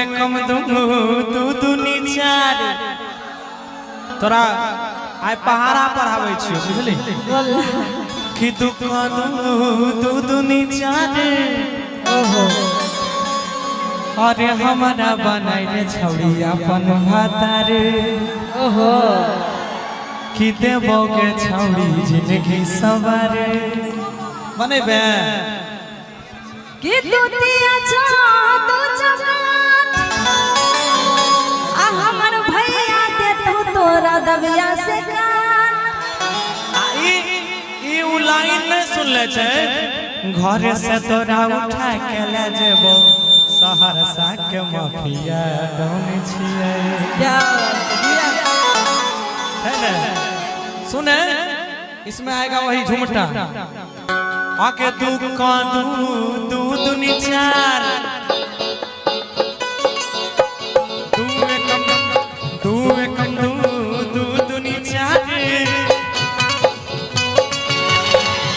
एकम दू दुनी चार तोरा आइ पहाड़ा पढ़ाबै छियो बुझली कि दू दुनी चार ओहो अरे हमारा बनाइले छौड़ी अपन भातार ओहो कि देबो के छौड़ी जिंदगी सवार बनेबे कि दुतिया छो तू जवान आ हमर भैया दे तू तोरा दबिया से कान ई उ लाइन नहीं सुनले छै घर से तोरा उठा के ले जेबो सहरसा के माफिया डॉन छिए क्या है ना सुने इसमें आएगा वही झुमटा आके दू दुनी चार दू एकम दू दुनी चार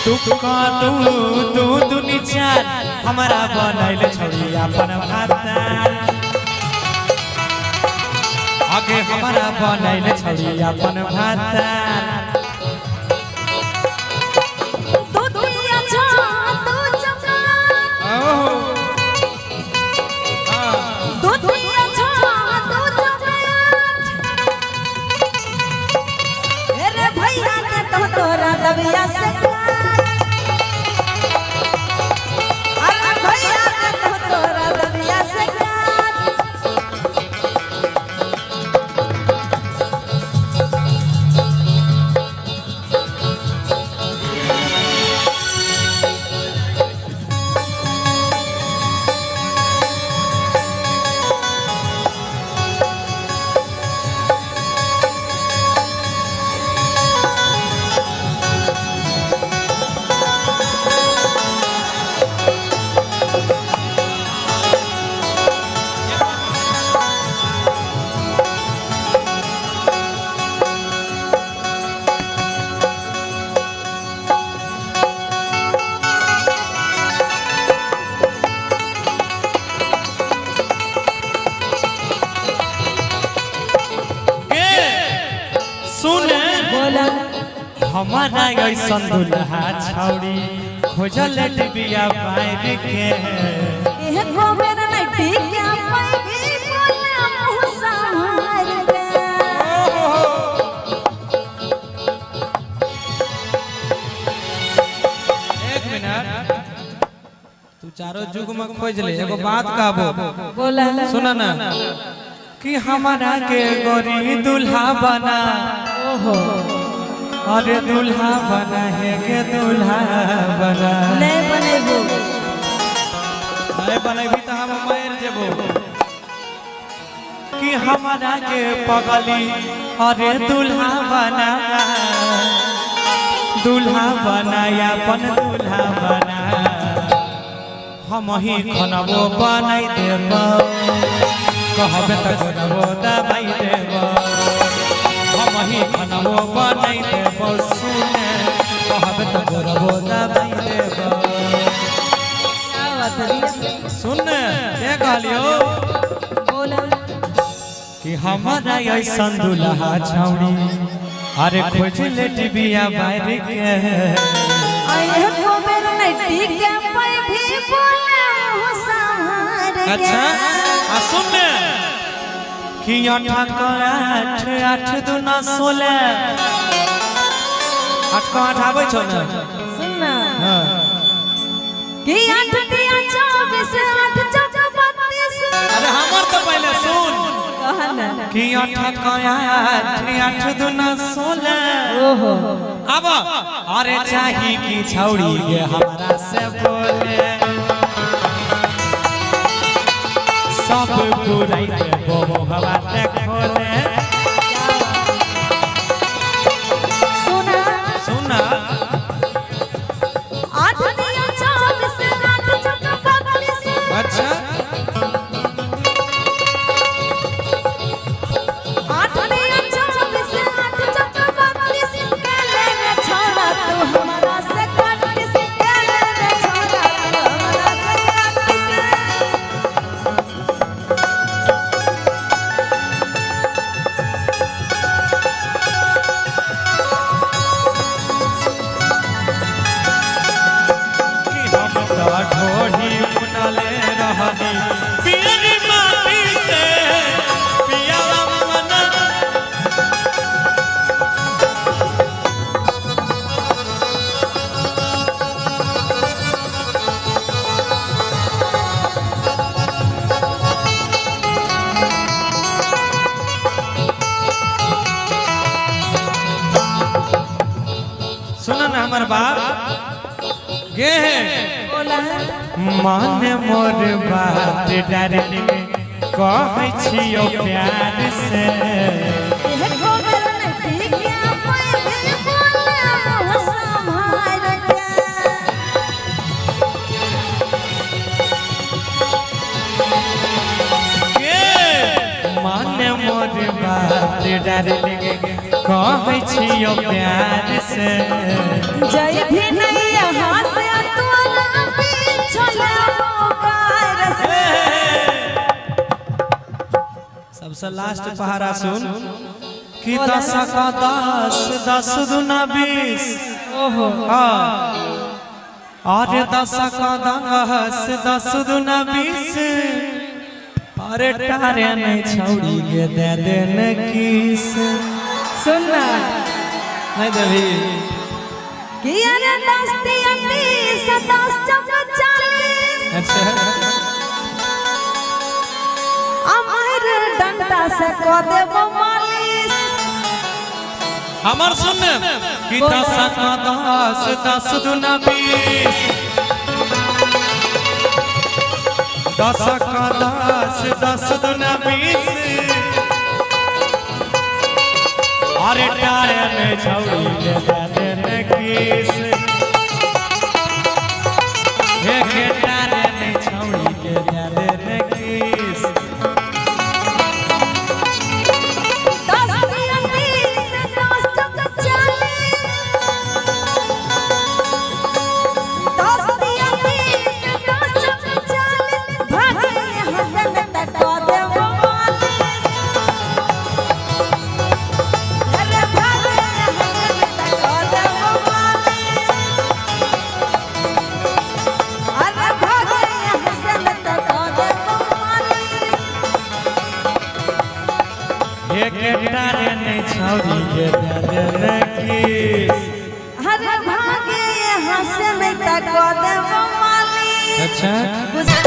दू दुनी चार हमारा बनैल छौड़ी अपन भातार आगे हमारा बनैल छौड़ी अपन भातार दुतिया छो तू जवान दुतिया छो तू जवान अरे भैया दे तू तोरा दबिया से हमारा ऐसन दुल्हा छौड़ी खोजल बिया पाइब के एह गोबर नटी क्या पाइबे बोला मुँह संभाल के एक मिनट तू चारों जुग में खोज ले एगो बात कहबो बोला सुना ना कि हमारा के गोरी दुल्हा बना ओहो अरे दुल्हा बना है के दुल्हा बना नहीं बनेबो नहीं बनेबी तो हम मर जेबो कि हमारा के पगली अरे दुल्हा बना अपन दुल्हा बना हम ही खनबो बनाई देब कहबे तो खनबो दबाई देब हम ही खनबो बनाई देब सुने कहबे तो गोरबो दबाई देब सुन के कहलियो बोला कि हमारा ऐसन दुल्हा छौड़ी अरे खोज ले टिबिया बाहर के एह गोबर नटी क्या पाइबे बोला मुँह संभाल के अच्छा आ सुन कि 8 दूना 16 8 को 8 आबै छौ ना सुनना हां कि 8 दिया 24 8 चौका 32 अरे हमर तो पहले सुन कहना कि 8 दूना 16 ओहो अब अरे चाही की छौड़ी ये हमरा से बोले सब बुराई के बोबो हवा ते खोले सुना सुना 8 दिया 24 8 चौका 32 अच्छा 8 दिया 24 8 चौका 32 के ले छोड़ा तू हमारा से काटिस के ले छोड़ा तू हमारा से काटिस हमर बाप गे बोला मान मोर बात डार्लिंग कहै छियो प्यार से एह घोगर नहीं क्या पहले बोले मुँह संभाल के मान मोर बात डार्लिंग कहै छियो प्यार से जय भी नहीं यहाँ से तोरा पिछले पुकार से सबसे लास्ट पहाड़ा सुन कि 10 का 10 10 दूना 20 ओहो हाँ अरे 10 का 10 10 दूना 20 अरे टारे नहीं छौड़ी के दे देने किस सुनना नहीं देवी कि अरे 10 30 10 चौका 40 अच्छा अमर डंडा से को देबो मालिश हमर सुन कि 10 का 10 10 दूना 20 10 का 10 10 दूना 20 अरे टारे में छौड़ी के दे देने किस एक टारे में छौड़ी के दे देने किस 10 30 10 चौका 40 10 30 10 चौका 40 भागे हसन तक को देबो मालिश अरे भागे हसन तक को देबो मालिश अरे भागे हसन तक को देबो मालिश एक टारे में छौड़ी के दे देने किस अरे भागे यहाँ से नहीं तक को देबो मालिश अच्छा गुजर